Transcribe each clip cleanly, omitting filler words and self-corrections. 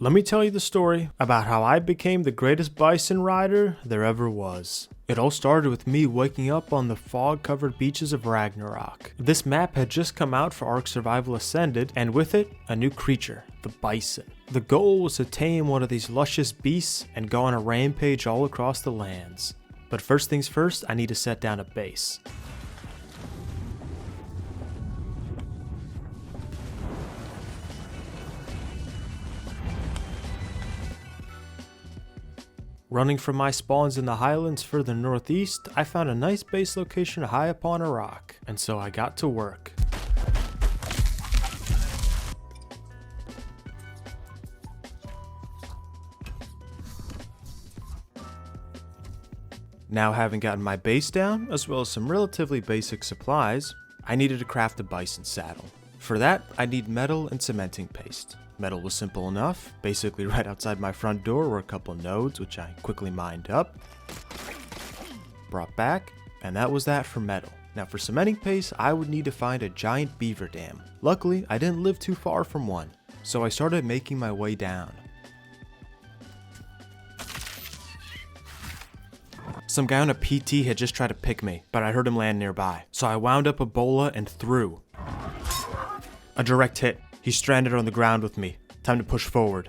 let me tell you the story about how I became the greatest bison rider there ever was. It all started with me waking up on the fog-covered beaches of Ragnarok. This map had just come out for Ark Survival Ascended, and with it, a new creature, the bison. The goal was to tame one of these luscious beasts and go on a rampage all across the lands. But first things first, I need to set down a base. Running from my spawns in the highlands further northeast, I found a nice base location high up on a rock, and so I got to work. Now, having gotten my base down, as well as some relatively basic supplies, I needed to craft a bison saddle. For that, I need metal and cementing paste. Metal was simple enough. Basically right outside my front door were a couple nodes, which I quickly mined up, brought back, and that was that for metal. Now for cementing paste, I would need to find a giant beaver dam. Luckily, I didn't live too far from one, so I started making my way down. Some guy on a PT had just tried to pick me, but I heard him land nearby, so I wound up a bola and threw. A direct hit. He's stranded on the ground with me. Time to push forward.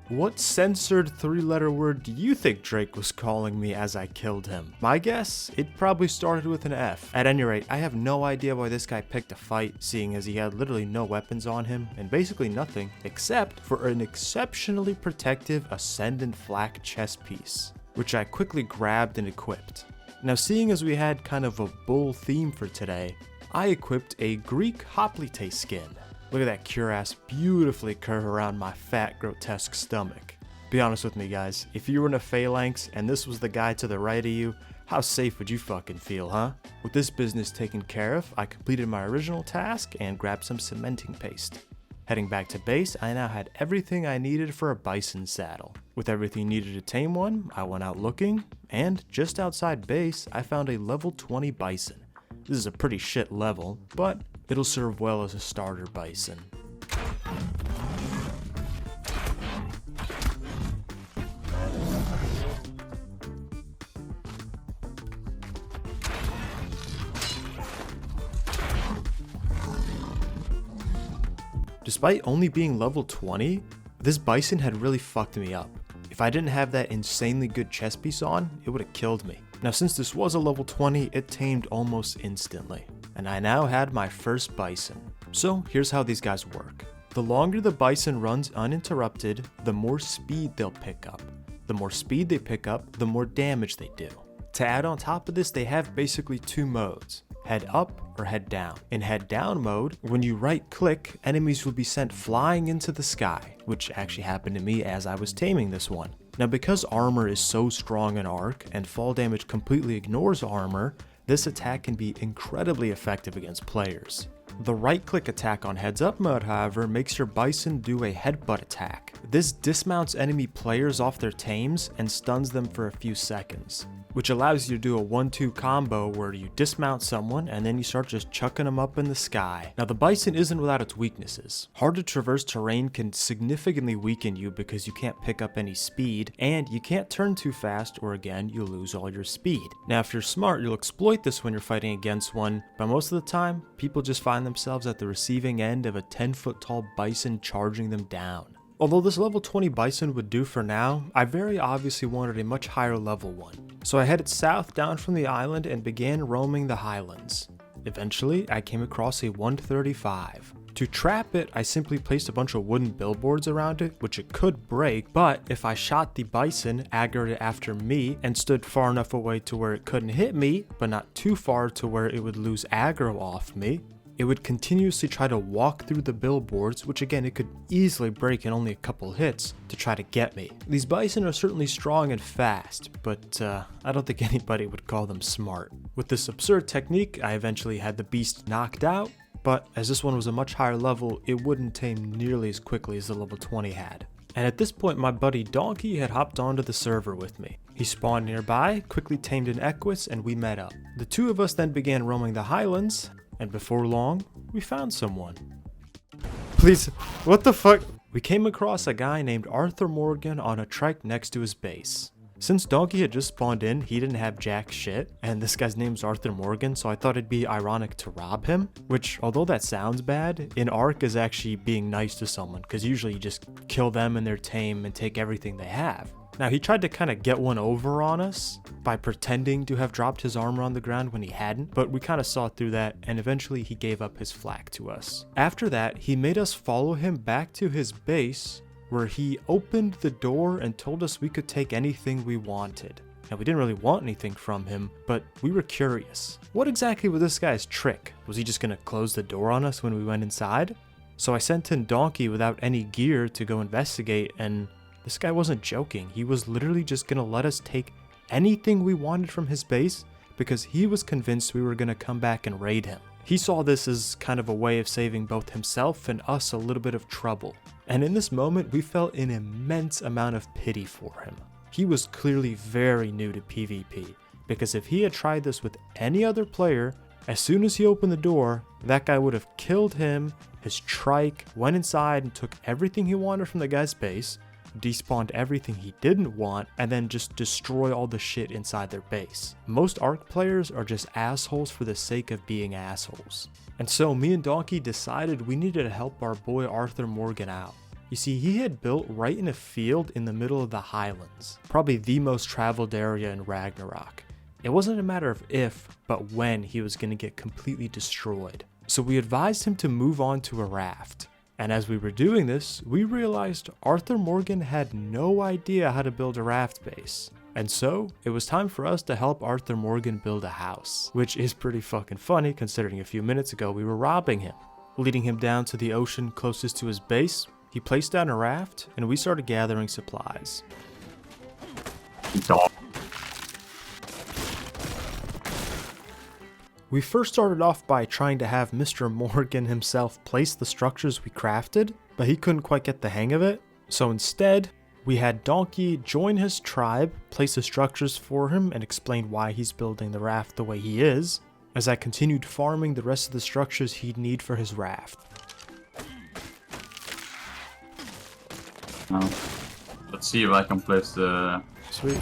What censored three-letter word do you think Drake was calling me as I killed him? My guess? It probably started with an F. At any rate, I have no idea why this guy picked a fight, seeing as he had literally no weapons on him, and basically nothing, except for an exceptionally protective Ascendant flak chest piece, which I quickly grabbed and equipped. Now, seeing as we had kind of a bull theme for today, I equipped a Greek hoplite skin. Look at that cuirass beautifully curve around my fat, grotesque stomach. Be honest with me, guys, if you were in a phalanx and this was the guy to the right of you, how safe would you fucking feel, huh? With this business taken care of, I completed my original task and grabbed some cementing paste. Heading back to base, I now had everything I needed for a bison saddle. With everything needed to tame one, I went out looking, and just outside base, I found a level 20 bison. This is a pretty shit level, but it'll serve well as a starter bison. Despite only being level 20, this bison had really fucked me up. If I didn't have that insanely good chest piece on, it would have killed me. Now since this was a level 20, it tamed almost instantly, and I now had my first bison. So here's how these guys work. The longer the bison runs uninterrupted, the more speed they'll pick up. The more speed they pick up, the more damage they do. To add on top of this, they have basically two modes. Head up or head down. In head down mode, when you right click, enemies will be sent flying into the sky, which actually happened to me as I was taming this one. Now because armor is so strong in Ark and fall damage completely ignores armor, this attack can be incredibly effective against players. The right click attack on heads up mode, however, makes your bison do a headbutt attack. This dismounts enemy players off their tames and stuns them for a few seconds, which allows you to do a 1-2 combo where you dismount someone and then you start just chucking them up in the sky. Now the bison isn't without its weaknesses. Hard to traverse terrain can significantly weaken you because you can't pick up any speed, and you can't turn too fast or again you lose all your speed. Now if you're smart, you'll exploit this when you're fighting against one, but most of the time people just find themselves at the receiving end of a 10-foot tall bison charging them down. Although this level 20 bison would do for now, I very obviously wanted a much higher level one. So I headed south down from the island and began roaming the highlands. Eventually, I came across a 135. To trap it, I simply placed a bunch of wooden billboards around it, which it could break, but if I shot the bison, aggroed it after me, and stood far enough away to where it couldn't hit me, but not too far to where it would lose aggro off me, it would continuously try to walk through the billboards, which again it could easily break in only a couple hits, to try to get me. These bison are certainly strong and fast, but I don't think anybody would call them smart. With this absurd technique, I eventually had the beast knocked out, but as this one was a much higher level, it wouldn't tame nearly as quickly as the level 20 had. And at this point, my buddy Donkey had hopped onto the server with me. He spawned nearby, quickly tamed an Equus, and we met up. The two of us then began roaming the highlands, and before long, we found someone. Please, what the fuck? We came across a guy named Arthur Morgan on a trike next to his base. Since Donkey had just spawned in, he didn't have jack shit, and this guy's name's Arthur Morgan, so I thought it'd be ironic to rob him, which, although that sounds bad, in ARK is actually being nice to someone, because usually you just kill them and their tame and take everything they have. Now, he tried to kind of get one over on us by pretending to have dropped his armor on the ground when he hadn't, but we kind of saw through that, and eventually he gave up his flak to us. After that, he made us follow him back to his base, where he opened the door and told us we could take anything we wanted. Now, we didn't really want anything from him, but we were curious. What exactly was this guy's trick? Was he just gonna close the door on us when we went inside? So I sent in Donkey without any gear to go investigate, and this guy wasn't joking. He was literally just gonna let us take anything we wanted from his base because he was convinced we were gonna come back and raid him. He saw this as kind of a way of saving both himself and us a little bit of trouble. And in this moment, we felt an immense amount of pity for him. He was clearly very new to PvP, because if he had tried this with any other player, as soon as he opened the door, that guy would have killed him, his trike, went inside and took everything he wanted from the guy's base, despawned everything he didn't want, and then just destroy all the shit inside their base. Most ARK players are just assholes for the sake of being assholes. And so me and Donkey decided we needed to help our boy Arthur Morgan out. You see, he had built right in a field in the middle of the highlands, probably the most traveled area in Ragnarok. It wasn't a matter of if, but when he was going to get completely destroyed. So we advised him to move on to a raft. And as we were doing this, we realized Arthur Morgan had no idea how to build a raft base. And so, it was time for us to help Arthur Morgan build a house, which is pretty fucking funny considering a few minutes ago we were robbing him. Leading him down to the ocean closest to his base, he placed down a raft, and we started gathering supplies. We first started off by trying to have Mr. Morgan himself place the structures we crafted, but he couldn't quite get the hang of it. So instead, we had Donkey join his tribe, place the structures for him, and explain why he's building the raft the way he is, as I continued farming the rest of the structures he'd need for his raft. Let's see if I can place the... Sweet.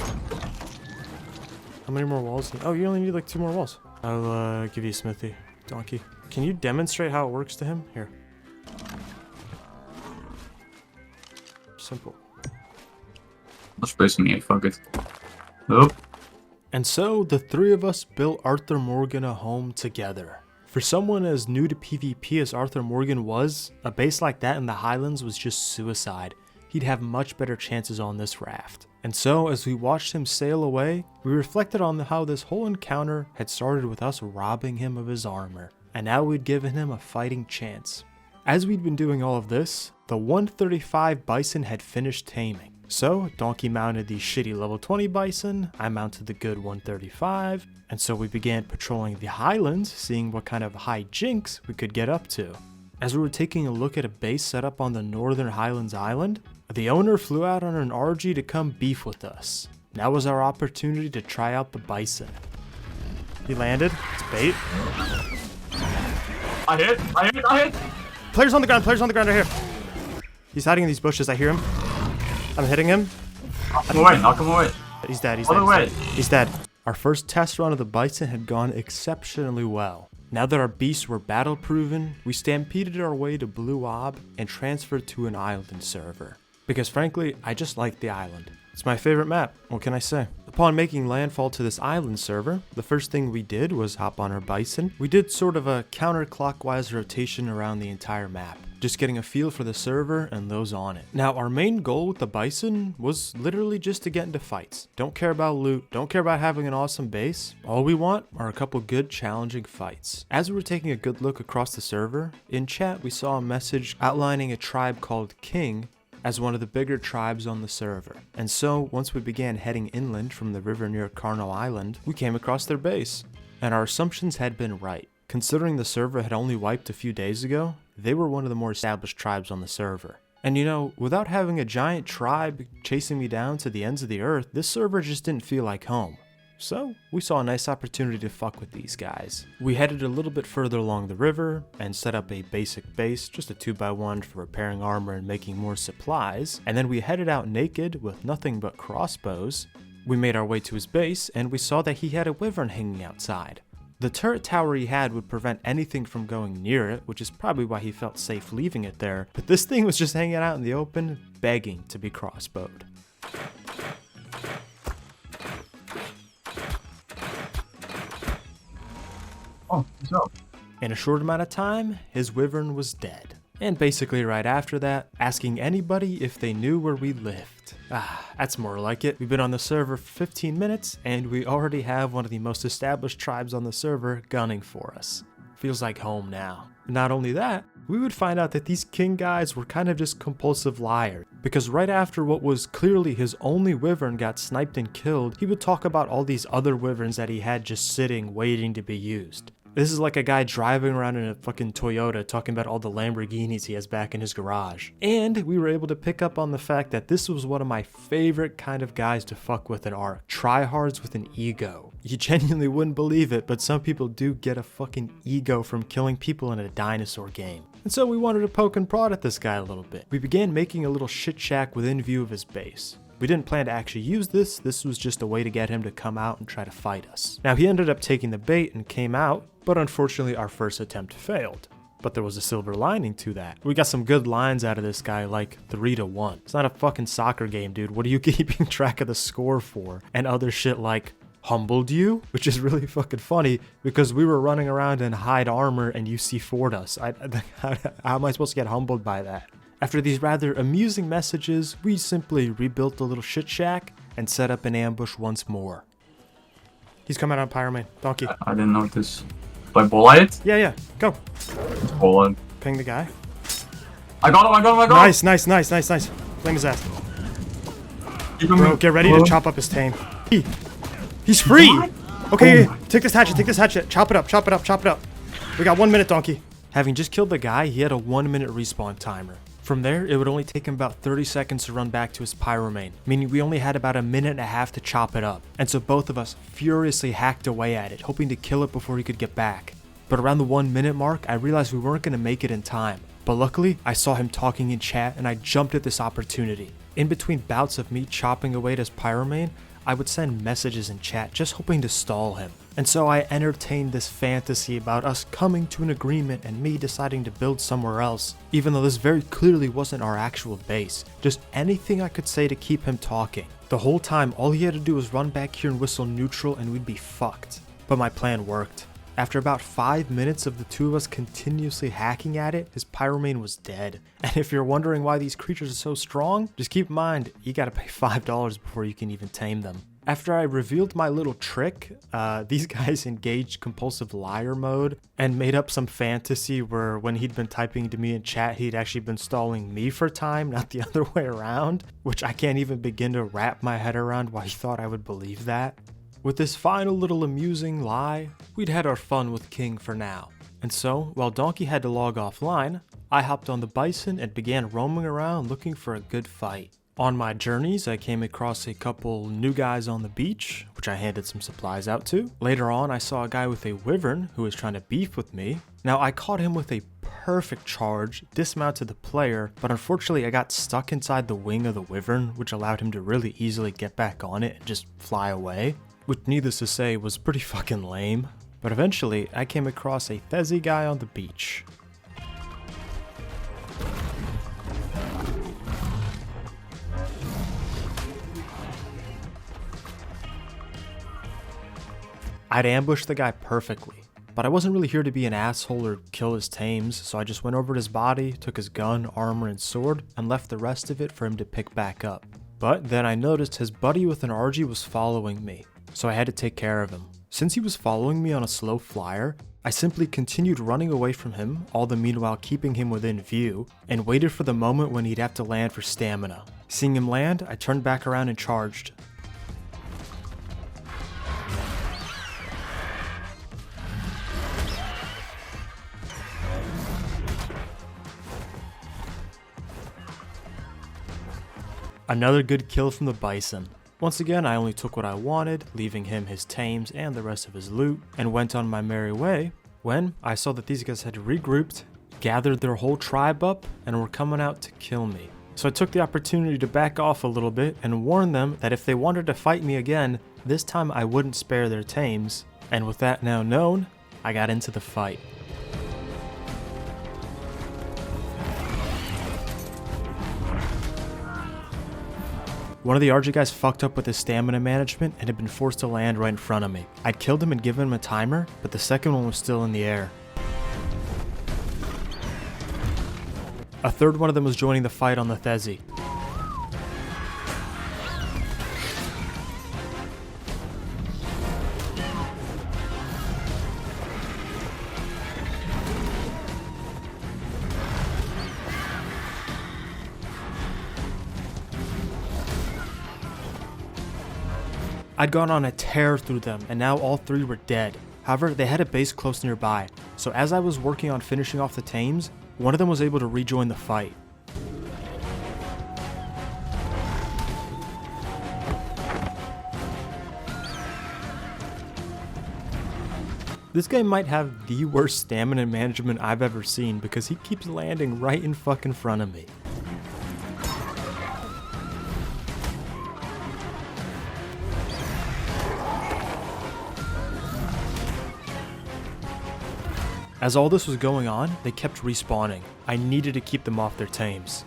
How many more walls? Oh, you only need like 2 more walls. I'll give you a smithy, Donkey. Can you demonstrate how it works to him? Here. Simple. Let's place me in, fuck it. Oh. And so, the 3 of us built Arthur Morgan a home together. For someone as new to PvP as Arthur Morgan was, a base like that in the Highlands was just suicide. He'd have much better chances on this raft. And so, as we watched him sail away, we reflected on how this whole encounter had started with us robbing him of his armor, and now we'd given him a fighting chance. As we'd been doing all of this, the 135 Bison had finished taming. So, Donkey mounted the shitty level 20 Bison, I mounted the good 135, and so we began patrolling the Highlands, seeing what kind of hijinks we could get up to. As we were taking a look at a base set up on the Northern Highlands Island, the owner flew out on an RG to come beef with us. Now was our opportunity to try out the Bison. He landed. It's bait. I hit! Players on the ground right here. He's hiding in these bushes, I hear him. I'm hitting him. I'll come away. He's dead, Other way. He's dead. Our first test run of the Bison had gone exceptionally well. Now that our beasts were battle proven, we stampeded our way to Blue Ob and transferred to an island server. Because frankly, I just like the island. It's my favorite map, what can I say? Upon making landfall to this island server, the first thing we did was hop on our Bison. We did sort of a counterclockwise rotation around the entire map, just getting a feel for the server and those on it. Now, our main goal with the Bison was literally just to get into fights. Don't care about loot, don't care about having an awesome base. All we want are a couple good challenging fights. As we were taking a good look across the server, in chat we saw a message outlining a tribe called King as one of the bigger tribes on the server. And so, once we began heading inland from the river near Carno Island, we came across their base. And our assumptions had been right. Considering the server had only wiped a few days ago, they were one of the more established tribes on the server. And you know, without having a giant tribe chasing me down to the ends of the earth, this server just didn't feel like home. So, we saw a nice opportunity to fuck with these guys. We headed a little bit further along the river and set up a basic base, just a 2x1 for repairing armor and making more supplies, and then we headed out naked with nothing but crossbows. We made our way to his base and we saw that he had a wyvern hanging outside. The turret tower he had would prevent anything from going near it, which is probably why he felt safe leaving it there, but this thing was just hanging out in the open, begging to be crossbowed. Oh, what's up? In a short amount of time, his wyvern was dead. And basically right after that, asking anybody if they knew where we lived. That's more like it. We've been on the server for 15 minutes, and we already have one of the most established tribes on the server gunning for us. Feels like home now. Not only that, we would find out that these king guys were kind of just compulsive liars. Because right after what was clearly his only wyvern got sniped and killed, he would talk about all these other wyverns that he had just sitting, waiting to be used. This is like a guy driving around in a fucking Toyota talking about all the Lamborghinis he has back in his garage. And we were able to pick up on the fact that this was one of my favorite kind of guys to fuck with in ARK. Tryhards with an ego. You genuinely wouldn't believe it, but some people do get a fucking ego from killing people in a dinosaur game. And so we wanted to poke and prod at this guy a little bit. We began making a little shit shack within view of his base. We didn't plan to actually use this was just a way to get him to come out and try to fight us. Now he ended up taking the bait and came out, but unfortunately our first attempt failed. But there was a silver lining to that. We got some good lines out of this guy, like 3-1. It's not a fucking soccer game, dude. What are you keeping track of the score for? And other shit like, humbled you? Which is really fucking funny because we were running around in hide armor and you C4'd us. How am I supposed to get humbled by that? After these rather amusing messages, we simply rebuilt the little shit shack and set up an ambush once more. He's coming out on Pyromane. Donkey. I didn't notice. Do I bulleye it? Yeah, go. It's bulleye. Ping the guy. I got him. Nice. Flame his ass. Keep him Bro, in. get ready to chop up his tame. He's free! What? Okay, Oh. take this hatchet. Chop it up. We got 1 minute, Donkey. Having just killed the guy, he had a 1 minute respawn timer. From there, it would only take him about 30 seconds to run back to his pyromane, meaning we only had about a minute and a half to chop it up. And so both of us furiously hacked away at it, hoping to kill it before he could get back. But around the 1 minute mark, I realized we weren't going to make it in time. But luckily, I saw him talking in chat and I jumped at this opportunity. In between bouts of me chopping away at his pyromane, I would send messages in chat just hoping to stall him. And so I entertained this fantasy about us coming to an agreement and me deciding to build somewhere else, even though this very clearly wasn't our actual base. Just anything I could say to keep him talking. The whole time, all he had to do was run back here and whistle neutral and we'd be fucked. But my plan worked. After about 5 minutes of the two of us continuously hacking at it, his pyromane was dead. And if you're wondering why these creatures are so strong, just keep in mind, you gotta pay $5 before you can even tame them. After I revealed my little trick, these guys engaged compulsive liar mode and made up some fantasy where when he'd been typing to me in chat, he'd actually been stalling me for time, not the other way around, which I can't even begin to wrap my head around why he thought I would believe that. With this final little amusing lie, we'd had our fun with King for now. And so, while Donkey had to log offline, I hopped on the Bison and began roaming around looking for a good fight. On my journeys, I came across a couple new guys on the beach, which I handed some supplies out to. Later on, I saw a guy with a wyvern who was trying to beef with me. Now, I caught him with a perfect charge, dismounted the player, but unfortunately I got stuck inside the wing of the wyvern, which allowed him to really easily get back on it and just fly away. Which, needless to say, was pretty fucking lame. But eventually, I came across a Thezi guy on the beach. I'd ambushed the guy perfectly, but I wasn't really here to be an asshole or kill his tames, so I just went over to his body, took his gun, armor, and sword, and left the rest of it for him to pick back up. But then I noticed his buddy with an RG was following me, so I had to take care of him. Since he was following me on a slow flyer, I simply continued running away from him, all the meanwhile keeping him within view, and waited for the moment when he'd have to land for stamina. Seeing him land, I turned back around and charged. Another good kill from the bison. Once again, I only took what I wanted, leaving him his tames and the rest of his loot, and went on my merry way when I saw that these guys had regrouped, gathered their whole tribe up, and were coming out to kill me. So I took the opportunity to back off a little bit and warn them that if they wanted to fight me again, this time I wouldn't spare their tames. And with that now known, I got into the fight. One of the RG guys fucked up with his stamina management and had been forced to land right in front of me. I'd killed him and given him a timer, but the second one was still in the air. A third one of them was joining the fight on the Thezi. I'd gone on a tear through them, and now all three were dead. However, they had a base close nearby, so as I was working on finishing off the tames, one of them was able to rejoin the fight. This guy might have the worst stamina management I've ever seen because he keeps landing right in fucking front of me. As all this was going on, they kept respawning. I needed to keep them off their tames.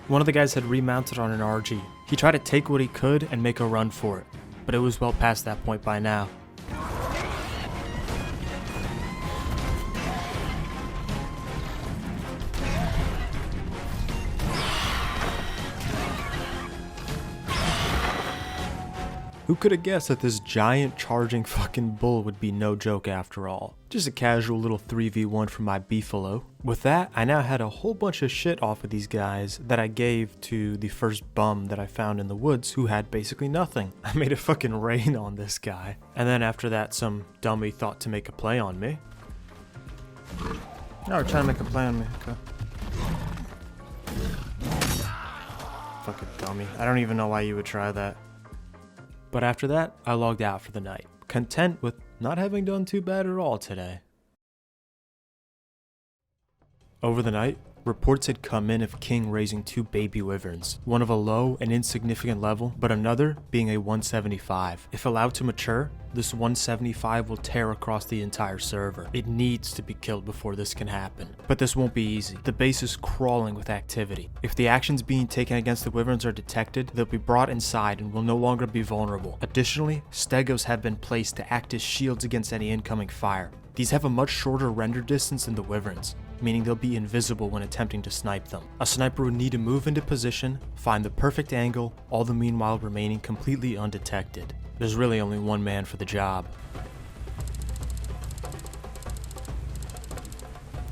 One of the guys had remounted on an RG. He tried to take what he could and make a run for it, but it was well past that point by now. Who could have guessed that this giant charging fucking bull would be no joke after all? Just a casual little 3v1 for my beefalo. With that, I now had a whole bunch of shit off of these guys that I gave to the first bum that I found in the woods who had basically nothing. I made it fucking rain on this guy. And then after that, some dummy thought to make a play on me. Oh, we're trying to make a play on me, okay. Fucking dummy. I don't even know why you would try that. But after that, I logged out for the night, content with not having done too bad at all today. Over the night, reports had come in of King raising 2 baby wyverns, one of a low and insignificant level, but another being a 175. If allowed to mature, this 175 will tear across the entire server. It needs to be killed before this can happen. But this won't be easy. The base is crawling with activity. If the actions being taken against the wyverns are detected, they'll be brought inside and will no longer be vulnerable. Additionally, stegos have been placed to act as shields against any incoming fire. These have a much shorter render distance than the wyverns, meaning they'll be invisible when attempting to snipe them. A sniper would need to move into position, find the perfect angle, all the meanwhile remaining completely undetected. There's really only one man for the job.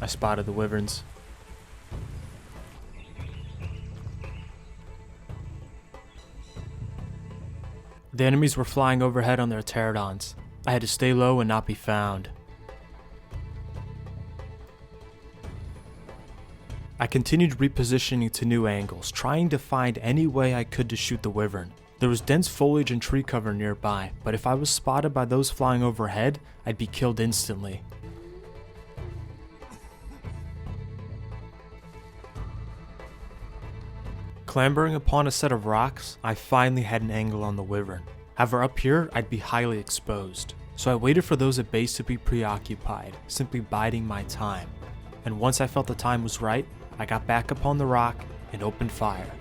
I spotted the wyverns. The enemies were flying overhead on their pterodons. I had to stay low and not be found. I continued repositioning to new angles, trying to find any way I could to shoot the wyvern. There was dense foliage and tree cover nearby, but if I was spotted by those flying overhead, I'd be killed instantly. Clambering upon a set of rocks, I finally had an angle on the wyvern. However, up here, I'd be highly exposed. So I waited for those at base to be preoccupied, simply biding my time. And once I felt the time was right, I got back upon the rock and opened fire.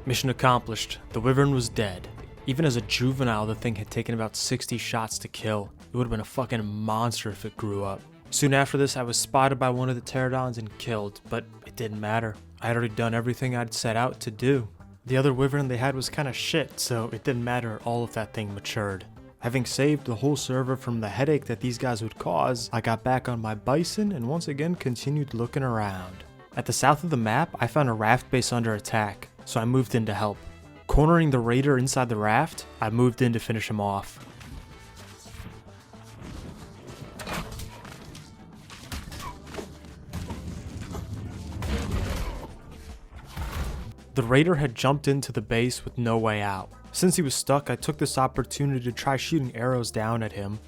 Mission accomplished. The wyvern was dead. Even as a juvenile, the thing had taken about 60 shots to kill. It would have been a fucking monster if it grew up. Soon after this, I was spotted by one of the pterodons and killed, but it didn't matter. I had already done everything I'd set out to do. The other wyvern they had was kinda shit, so it didn't matter at all if that thing matured. Having saved the whole server from the headache that these guys would cause, I got back on my bison and once again continued looking around. At the south of the map, I found a raft base under attack, so I moved in to help. Cornering the raider inside the raft, I moved in to finish him off. The raider had jumped into the base with no way out. Since he was stuck, I took this opportunity to try shooting arrows down at him.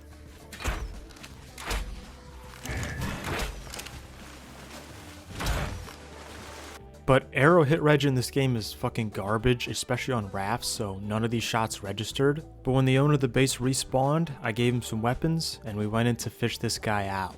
But arrow hit reg in this game is fucking garbage, especially on rafts, so none of these shots registered. But when the owner of the base respawned, I gave him some weapons, and we went in to fish this guy out.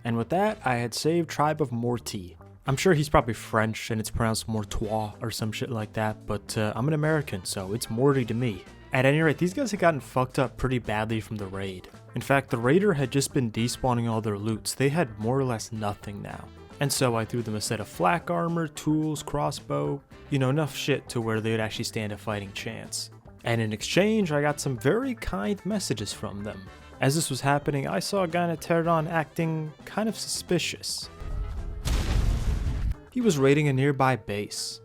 And with that, I had saved Tribe of Morty. I'm sure he's probably French and it's pronounced Mortois or some shit like that, but I'm an American, so it's Morty to me. At any rate, these guys had gotten fucked up pretty badly from the raid. In fact, the raider had just been despawning all their loots. They had more or less nothing now. And so I threw them a set of flak armor, tools, crossbow, you know, enough shit to where they would actually stand a fighting chance. And in exchange, I got some very kind messages from them. As this was happening, I saw a guy in a pterodon acting kind of suspicious. He was raiding a nearby base.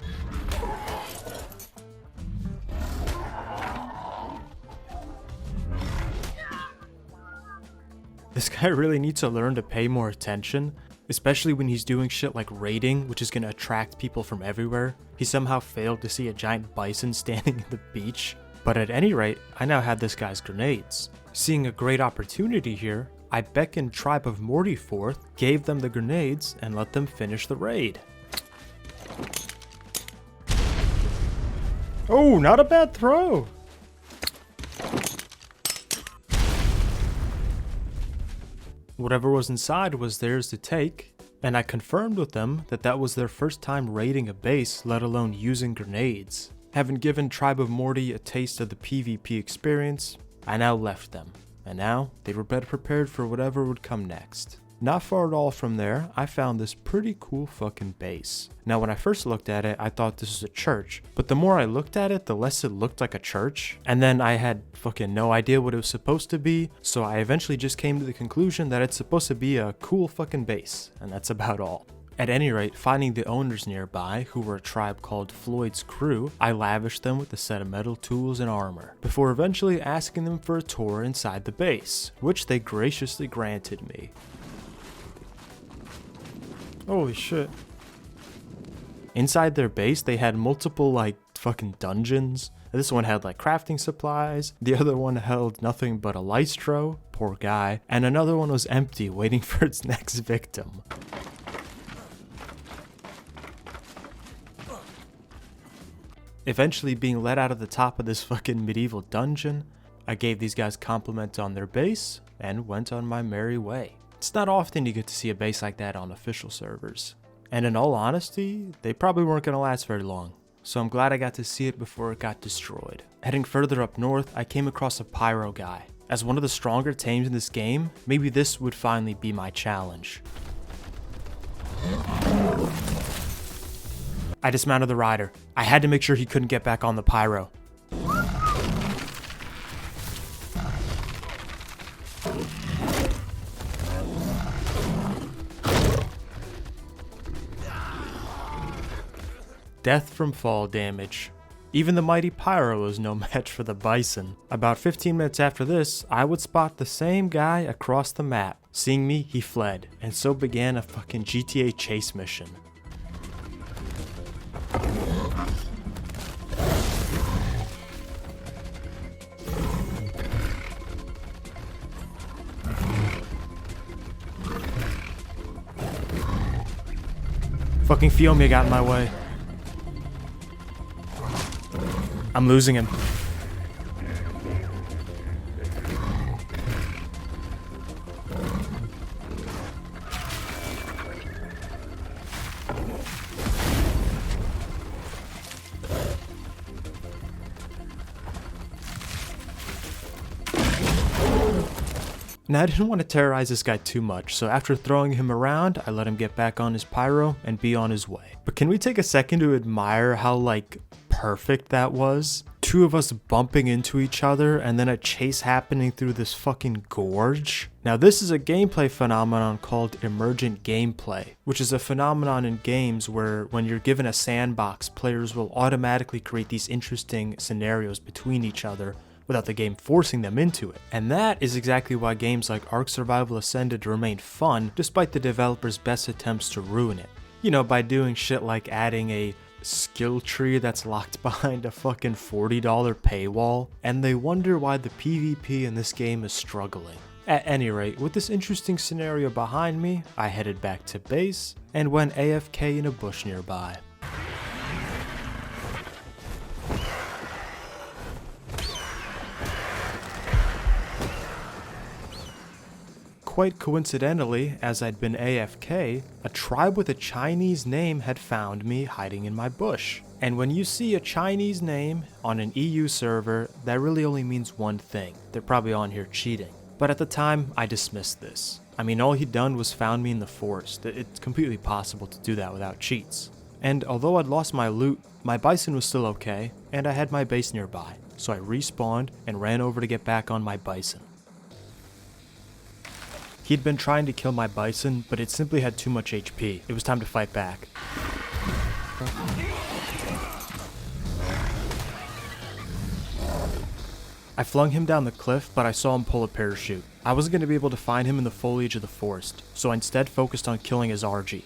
This guy really needs to learn to pay more attention, especially when he's doing shit like raiding, which is going to attract people from everywhere. He somehow failed to see a giant bison standing at the beach. But at any rate, I now had this guy's grenades. Seeing a great opportunity here, I beckoned Tribe of Morty forth, gave them the grenades, and let them finish the raid. Oh, not a bad throw! Whatever was inside was theirs to take, and I confirmed with them that that was their first time raiding a base, let alone using grenades. Having given Tribe of Morty a taste of the PvP experience, I now left them, and now they were better prepared for whatever would come next. Not far at all from there, I found this pretty cool fucking base. Now when I first looked at it, I thought this was a church, but the more I looked at it, the less it looked like a church, and then I had fucking no idea what it was supposed to be, so I eventually just came to the conclusion that it's supposed to be a cool fucking base, and that's about all. At any rate, finding the owners nearby, who were a tribe called Floyd's Crew, I lavished them with a set of metal tools and armor, before eventually asking them for a tour inside the base, which they graciously granted me. Holy shit. Inside their base, they had multiple, like, fucking dungeons. This one had, like, crafting supplies. The other one held nothing but a lystro, poor guy. And another one was empty, waiting for its next victim. Eventually being let out of the top of this fucking medieval dungeon, I gave these guys compliments on their base, and went on my merry way. It's not often you get to see a base like that on official servers. And in all honesty, they probably weren't going to last very long. So I'm glad I got to see it before it got destroyed. Heading further up north, I came across a pyro guy. As one of the stronger tames in this game, maybe this would finally be my challenge. I dismounted the rider. I had to make sure he couldn't get back on the pyro. Death from fall damage. Even the mighty pyro was no match for the bison. About 15 minutes after this, I would spot the same guy across the map. Seeing me, he fled, and so began a fucking GTA chase mission. Fucking Fiomia got in my way. I'm losing him. Now I didn't want to terrorize this guy too much, so after throwing him around, I let him get back on his pyro and be on his way. But can we take a second to admire how, like, perfect that was? two of us bumping into each other and then a chase happening through this fucking gorge. Now this is a gameplay phenomenon called emergent gameplay, which is a phenomenon in games where when you're given a sandbox, players will automatically create these interesting scenarios between each other without the game forcing them into it. And that is exactly why games like Ark Survival Ascended remain fun despite the developers' best attempts to ruin it. You know, by doing shit like adding a skill tree that's locked behind a fucking $40 paywall, and they wonder why the PvP in this game is struggling. At any rate, with this interesting scenario behind me, I headed back to base and went AFK in a bush nearby. Quite coincidentally, as I'd been AFK, a tribe with a Chinese name had found me hiding in my bush. And when you see a Chinese name on an EU server, that really only means one thing. They're probably on here cheating. But at the time, I dismissed this. I mean, all he'd done was found me in the forest. It's completely possible to do that without cheats. And although I'd lost my loot, my bison was still okay, and I had my base nearby. So I respawned and ran over to get back on my bison. He'd been trying to kill my bison, but it simply had too much HP. It was time to fight back. I flung him down the cliff, but I saw him pull a parachute. I wasn't going to be able to find him in the foliage of the forest, so I instead focused on killing his RG.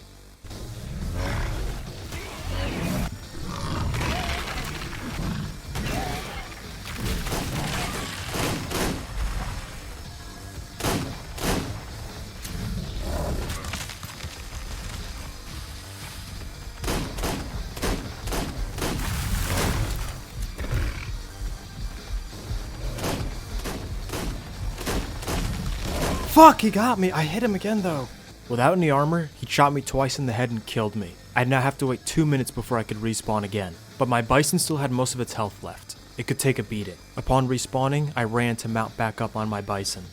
Fuck, he got me. I hit him again though. Without any armor, he shot me twice in the head and killed me. I'd now have to wait 2 minutes before I could respawn again. But my bison still had most of its health left. It could take a beating. Upon respawning, I ran to mount back up on my bison.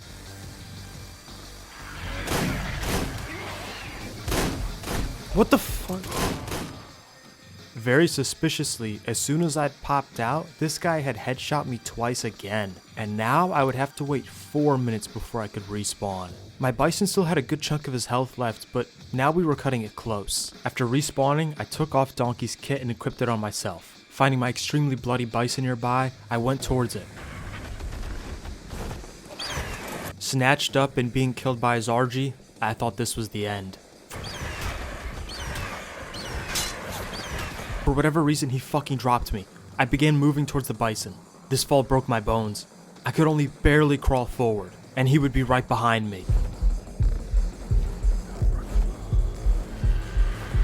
What the fuck? Very suspiciously, as soon as I'd popped out, this guy had headshot me twice again. And now I would have to wait 4 minutes before I could respawn. My bison still had a good chunk of his health left, but now we were cutting it close. After respawning, I took off Donkey's kit and equipped it on myself. Finding my extremely bloody bison nearby, I went towards it. Snatched up and being killed by his RG, I thought this was the end. For whatever reason, he fucking dropped me. I began moving towards the bison. This fall broke my bones. I could only barely crawl forward, and he would be right behind me.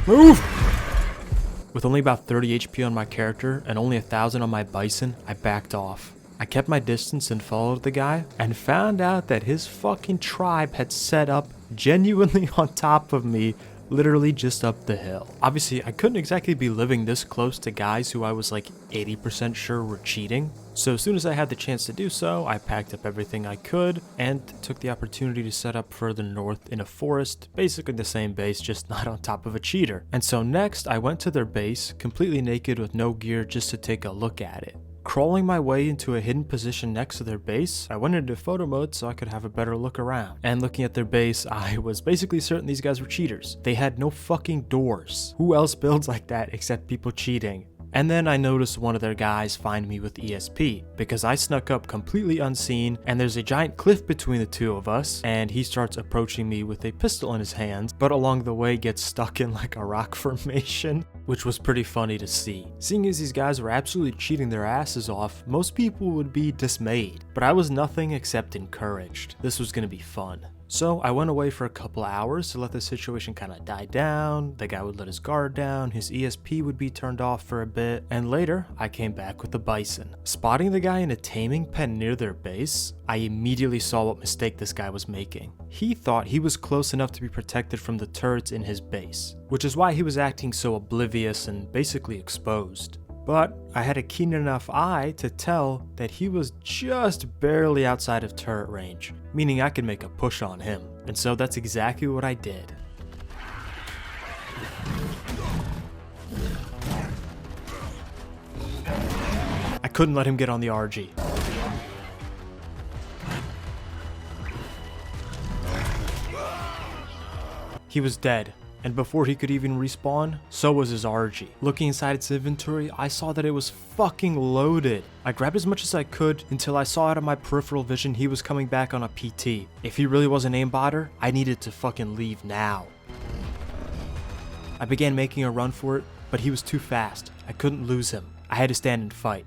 Move! With only about 30 HP on my character and only 1,000 on my bison, I backed off. I kept my distance and followed the guy, and found out that his fucking tribe had set up genuinely on top of me, literally just up the hill. Obviously, I couldn't exactly be living this close to guys who I was like 80% sure were cheating. So as soon as I had the chance to do so, I packed up everything I could and took the opportunity to set up further north in a forest, basically the same base, just not on top of a cheater. And so next, I went to their base, completely naked with no gear, just to take a look at it. Crawling my way into a hidden position next to their base, I went into photo mode so I could have a better look around. And looking at their base, I was basically certain these guys were cheaters. They had no fucking doors. Who else builds like that except people cheating? And then I noticed one of their guys find me with ESP, because I snuck up completely unseen, and there's a giant cliff between the two of us, and he starts approaching me with a pistol in his hands, but along the way gets stuck in like a rock formation, which was pretty funny to see. Seeing as these guys were absolutely cheating their asses off, most people would be dismayed, but I was nothing except encouraged. This was gonna be fun. So I went away for a couple hours to let the situation kind of die down. The guy would let his guard down, his ESP would be turned off for a bit, and later I came back with the bison. Spotting the guy in a taming pen near their base, I immediately saw what mistake this guy was making. He thought he was close enough to be protected from the turrets in his base, which is why he was acting so oblivious and basically exposed. But I had a keen enough eye to tell that he was just barely outside of turret range, meaning I could make a push on him. And so that's exactly what I did. I couldn't let him get on the RG. He was dead, and before he could even respawn, so was his RG. Looking inside its inventory, I saw that it was fucking loaded. I grabbed as much as I could until I saw out of my peripheral vision he was coming back on a PT. If he really was an aimbotter, I needed to fucking leave now. I began making a run for it, but he was too fast. I couldn't lose him. I had to stand and fight.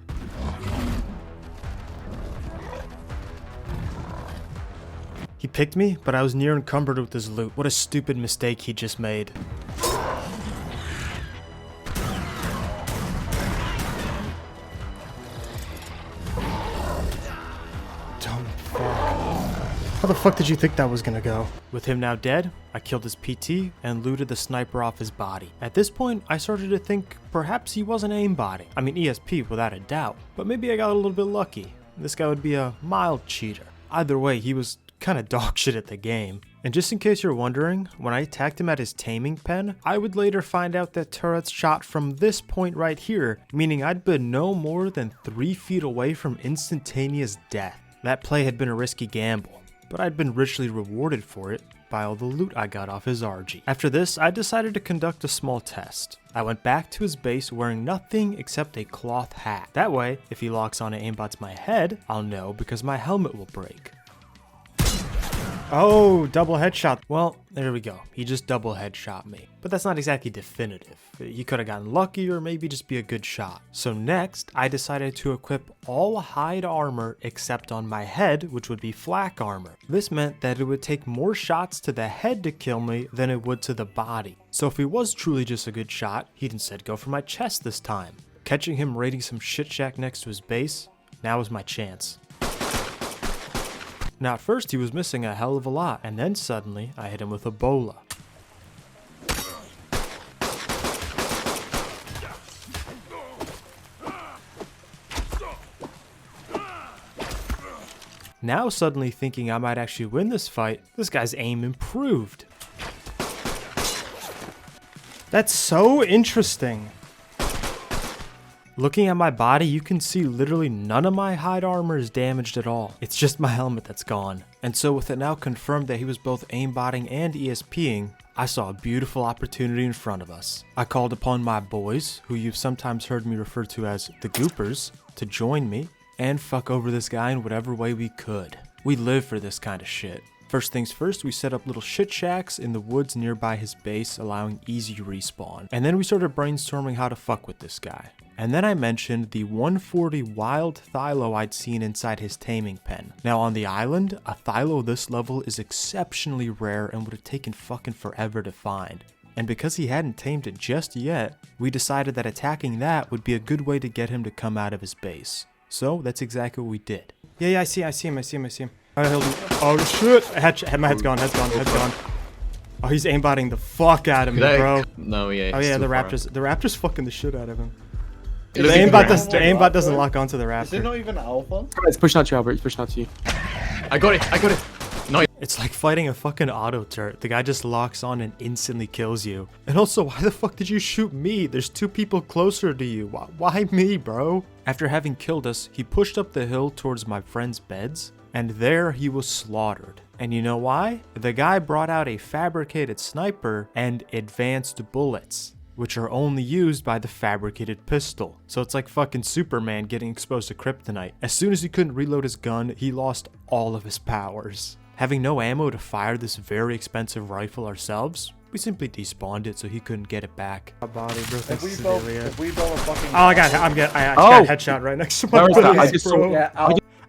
He picked me, but I was near encumbered with his loot. What a stupid mistake he just made. How the fuck did you think that was gonna go? With him now dead, I killed his PT and looted the sniper off his body. At this point, I started to think perhaps he wasn't aimbotting. I mean ESP without a doubt, but maybe I got a little bit lucky. This guy would be a mild cheater. Either way, he was kind of dog shit at the game. And just in case you're wondering, when I attacked him at his taming pen, I would later find out that turrets shot from this point right here, meaning I'd been no more than 3 feet away from instantaneous death. That play had been a risky gamble, but I'd been richly rewarded for it by all the loot I got off his RG. After this, I decided to conduct a small test. I went back to his base wearing nothing except a cloth hat. That way, if he locks on and aimbots my head, I'll know because my helmet will break. Oh, double headshot. Well, there we go. He just double headshot me. But that's not exactly definitive. He could have gotten lucky or maybe just be a good shot. So next, I decided to equip all hide armor except on my head, which would be flak armor. This meant that it would take more shots to the head to kill me than it would to the body. So if he was truly just a good shot, he'd instead go for my chest this time. Catching him raiding some shit shack next to his base, now was my chance. Now at first he was missing a hell of a lot, and then suddenly I hit him with Ebola. Now suddenly thinking I might actually win this fight, this guy's aim improved. That's so interesting. Looking at my body, you can see literally none of my hide armor is damaged at all. It's just my helmet that's gone. And so with it now confirmed that he was both aimbotting and ESPing, I saw a beautiful opportunity in front of us. I called upon my boys, who you've sometimes heard me refer to as the Goopers, to join me and fuck over this guy in whatever way we could. We live for this kind of shit. First things first, we set up little shit shacks in the woods nearby his base, allowing easy respawn. And then we started brainstorming how to fuck with this guy. And then I mentioned the 140 wild thylo I'd seen inside his taming pen. Now on the island, a thylo this level is exceptionally rare and would have taken fucking forever to find. And because he hadn't tamed it just yet, we decided that attacking that would be a good way to get him to come out of his base. So that's exactly what we did. Yeah, I see him. Oh shit! My head's gone. Oh, he's aimbotting the fuck out of me, bro. No, yeah. Oh yeah, the raptor's fucking the shit out of him. The aimbot doesn't lock onto the raptor. Is it not even alpha? It's pushing out you, Albert. It's pushing out to you. I got it. No. It's like fighting a fucking auto turret. The guy just locks on and instantly kills you. And also, why the fuck did you shoot me? There's 2 people closer to you. Why me, bro? After having killed us, he pushed up the hill towards my friend's beds, and there he was slaughtered. And you know why? The guy brought out a fabricated sniper and advanced bullets, which are only used by the fabricated pistol. So it's like fucking Superman getting exposed to kryptonite. As soon as he couldn't reload his gun, he lost all of his powers. Having no ammo to fire this very expensive rifle ourselves, we simply despawned it so he couldn't get it back. If we build a fucking... Oh, I got a headshot right next to my base, bro.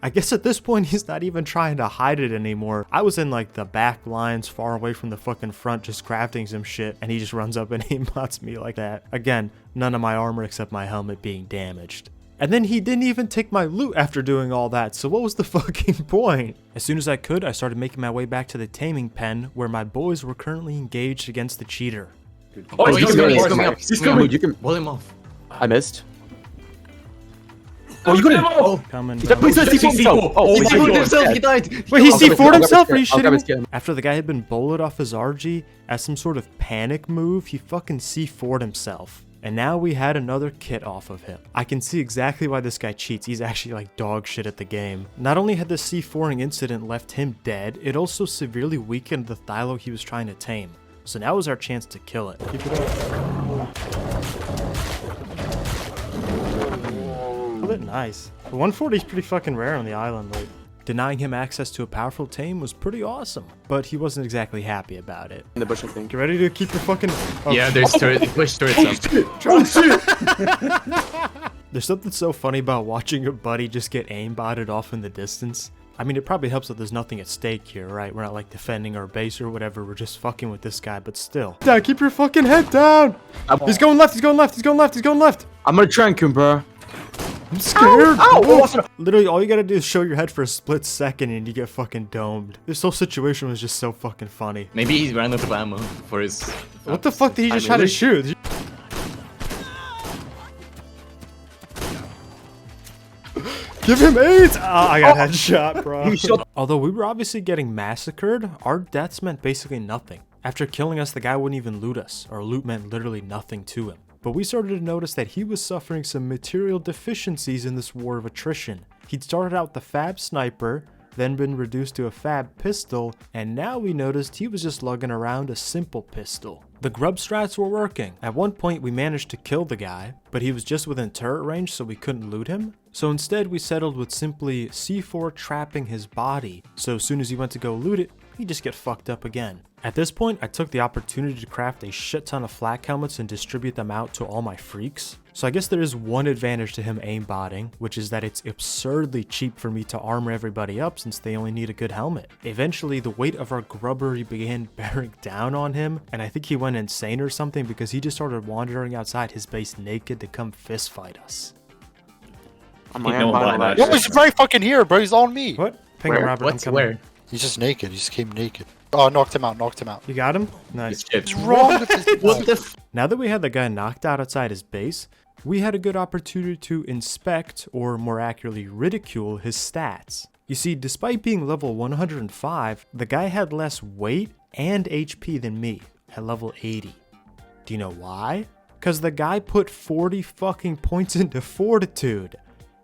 I guess at this point, he's not even trying to hide it anymore. I was in like the back lines far away from the fucking front just crafting some shit, and he just runs up and aimbots me like that. Again, none of my armor except my helmet being damaged. And then he didn't even take my loot after doing all that, so what was the fucking point? As soon as I could, I started making my way back to the taming pen where my boys were currently engaged against the cheater. Oh, he's coming up. He's coming. You can wall him off. I missed. Oh, you couldn't. Oh, coming. Please let C4 himself. Oh, he C4'd himself. He died. Wait, he C4'd himself? Are you shitting me? After the guy had been bullet off his RG, as some sort of panic move, he fucking C4'd himself. And now we had another kit off of him. I can see exactly why this guy cheats. He's actually like dog shit at the game. Not only had the C4ing incident left him dead, it also severely weakened the Thylo he was trying to tame. So now was our chance to kill it. Keep it up. Nice. The 140 is pretty fucking rare on the island, like. Denying him access to a powerful tame was pretty awesome, but he wasn't exactly happy about it. In the bush, I think. You ready to keep your fucking... Oh. Yeah, there's bush turrets up. Oh, shit. There's something so funny about watching your buddy just get aimbotted off in the distance. I mean, it probably helps that there's nothing at stake here, right? We're not like defending our base or whatever. We're just fucking with this guy, but still. Dad, keep your fucking head down. He's going left. He's going left. He's going left. He's going left. I'm gonna trank him, bro. I'm scared. Ow! Literally, all you gotta do is show your head for a split second and you get fucking domed. This whole situation was just so fucking funny. Maybe he's ran out of ammo for his... What the fuck did he just try to shoot? Give him AIDS! Oh, I got headshot, bro. Although we were obviously getting massacred, our deaths meant basically nothing. After killing us, the guy wouldn't even loot us. Our loot meant literally nothing to him. But we started to notice that he was suffering some material deficiencies in this war of attrition. He'd started out the Fab Sniper, then been reduced to a Fab Pistol, and now we noticed he was just lugging around a simple pistol. The grub strats were working. At one point we managed to kill the guy, but he was just within turret range so we couldn't loot him. So instead we settled with simply C4 trapping his body, so as soon as he went to go loot it, he'd just get fucked up again. At this point, I took the opportunity to craft a shit ton of flak helmets and distribute them out to all my freaks. So I guess there is one advantage to him aimbotting, which is that it's absurdly cheap for me to armor everybody up since they only need a good helmet. Eventually, the weight of our grubbery began bearing down on him, and I think he went insane or something because he just started wandering outside his base naked to come fist fight us. Yo, he's right fucking here, bro. He's on me. What? Ping him, Robert. What's where? He's just naked. He just came naked. Oh, knocked him out. Knocked him out. You got him? Nice. What's wrong with this? What the Now that we had the guy knocked out outside his base, we had a good opportunity to inspect, or more accurately ridicule, his stats. You see, despite being level 105, the guy had less weight and HP than me, at level 80. Do you know why? Because the guy put 40 fucking points into fortitude.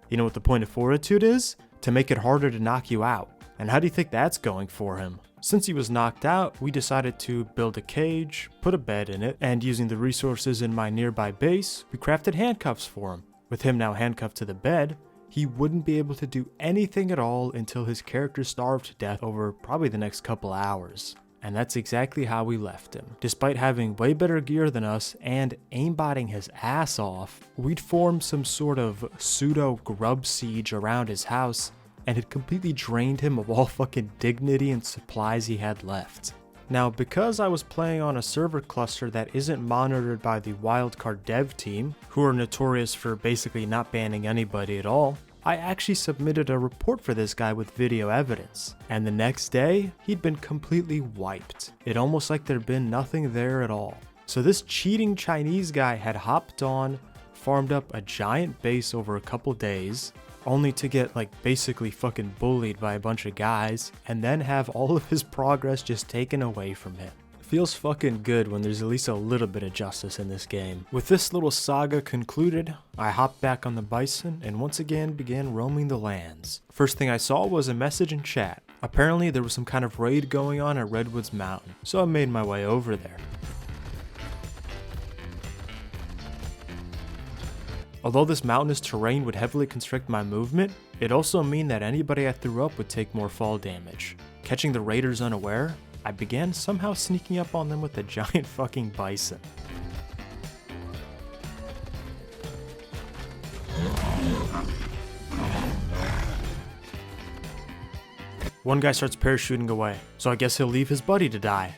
You know what the point of fortitude is? To make it harder to knock you out. And how do you think that's going for him? Since he was knocked out, we decided to build a cage, put a bed in it, and using the resources in my nearby base, we crafted handcuffs for him. With him now handcuffed to the bed, he wouldn't be able to do anything at all until his character starved to death over probably the next couple hours. And that's exactly how we left him. Despite having way better gear than us and aimbotting his ass off, we'd formed some sort of pseudo grub siege around his house and had completely drained him of all fucking dignity and supplies he had left. Now, because I was playing on a server cluster that isn't monitored by the wildcard dev team, who are notorious for basically not banning anybody at all, I actually submitted a report for this guy with video evidence, and the next day, he'd been completely wiped. It almost like there'd been nothing there at all. So this cheating Chinese guy had hopped on, farmed up a giant base over a couple days, only to get like basically fucking bullied by a bunch of guys, and then have all of his progress just taken away from him. Feels fucking good when there's at least a little bit of justice in this game. With this little saga concluded, I hopped back on the Bison and once again began roaming the lands. First thing I saw was a message in chat. Apparently there was some kind of raid going on at Redwoods Mountain, so I made my way over there. Although this mountainous terrain would heavily constrict my movement, it also mean that anybody I threw up would take more fall damage. Catching the raiders unaware, I began somehow sneaking up on them with a giant fucking bison. One guy starts parachuting away, so I guess he'll leave his buddy to die.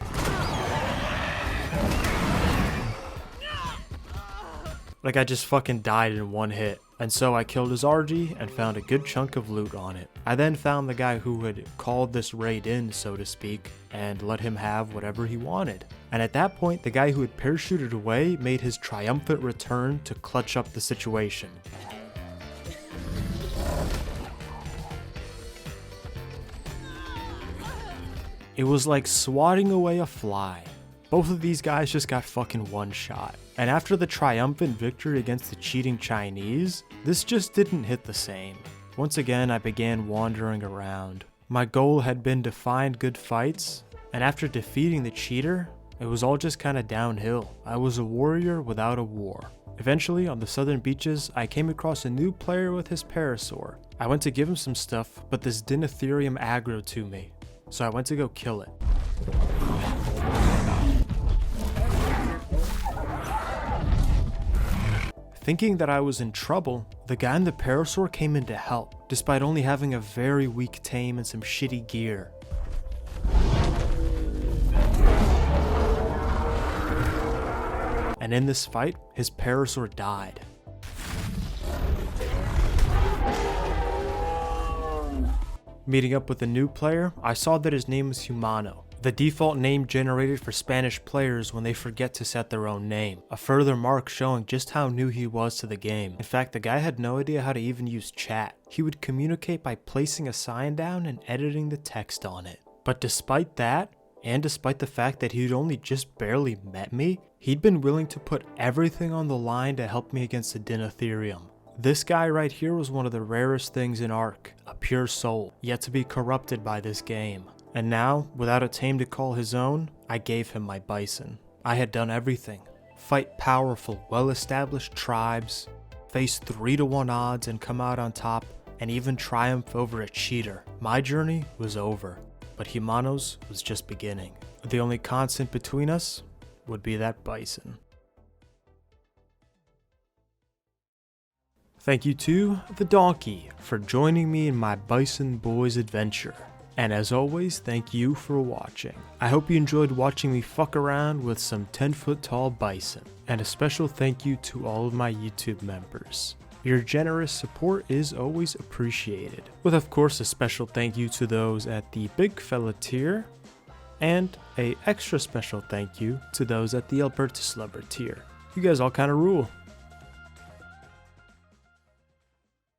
Like I just fucking died in one hit. And so I killed his RG and found a good chunk of loot on it. I then found the guy who had called this raid in, so to speak, and let him have whatever he wanted. And at that point, the guy who had parachuted away made his triumphant return to clutch up the situation. It was like swatting away a fly. Both of these guys just got fucking one shot. And after the triumphant victory against the cheating Chinese, this just didn't hit the same. Once again, I began wandering around. My goal had been to find good fights, and after defeating the cheater, it was all just kinda downhill. I was a warrior without a war. Eventually, on the southern beaches, I came across a new player with his parasaur. I went to give him some stuff, but this Dinotherium aggroed to me, so I went to go kill it. Thinking that I was in trouble, the guy in the parasaur came in to help, despite only having a very weak tame and some shitty gear. And in this fight, his parasaur died. Meeting up with a new player, I saw that his name was Humano, the default name generated for Spanish players when they forget to set their own name, a further mark showing just how new he was to the game. In fact, the guy had no idea how to even use chat. He would communicate by placing a sign down and editing the text on it. But despite that, and despite the fact that he'd only just barely met me, he'd been willing to put everything on the line to help me against the Dinotherium. This guy right here was one of the rarest things in ARK, a pure soul, yet to be corrupted by this game. And now, without a tame to call his own, I gave him my bison. I had done everything. Fight powerful, well-established tribes, face 3-to-1 odds and come out on top, and even triumph over a cheater. My journey was over, but Humano's was just beginning. The only constant between us would be that bison. Thank you to the donkey for joining me in my Bison Boys adventure. And as always, thank you for watching. I hope you enjoyed watching me fuck around with some 10-foot tall bison. And a special thank you to all of my YouTube members. Your generous support is always appreciated. With of course a special thank you to those at the big fella tier. And a extra special thank you to those at the Albertus Lover tier. You guys all kinda rule.